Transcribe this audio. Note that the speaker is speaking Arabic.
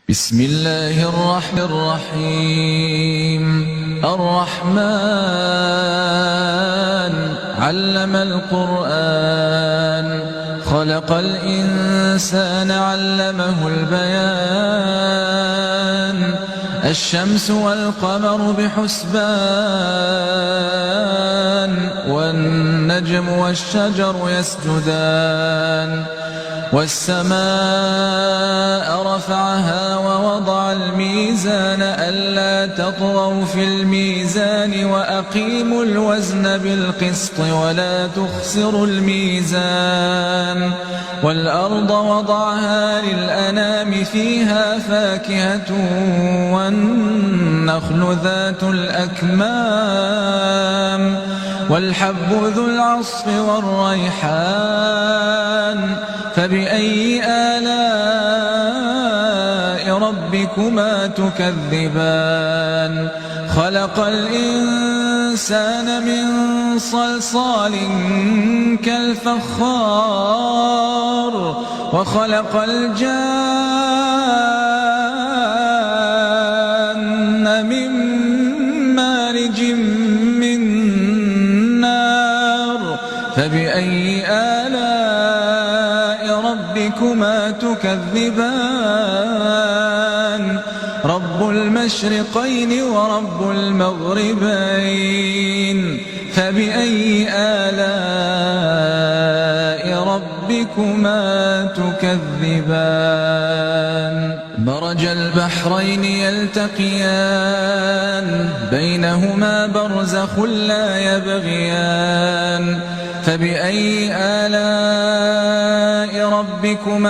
بسم الله الرحمن الرحيم الرحمن علم القرآن خلق الإنسان علمه البيان الشمس والقمر بحسبان والنجم والشجر يسجدان والسماء رفعها ووضع الميزان ألا تطغوا في الميزان وأقيموا الوزن بالقسط ولا تخسروا الميزان والأرض وضعها للأنام فيها فاكهة والنخل ذات الأكمام والحب ذو العصف والريحان فبأي آلاء ربكما تكذبان خلق الإنسان من صلصال كالفخار وخلق الجان من مارج من نار فبأي آلاء ربكما تكذبان رب المشرقين ورب المغربين فبأي آلاء ربكما تكذبان مرج البحرين يلتقيان بينهما برزخ لا يبغيان فبأي آلاء ربكما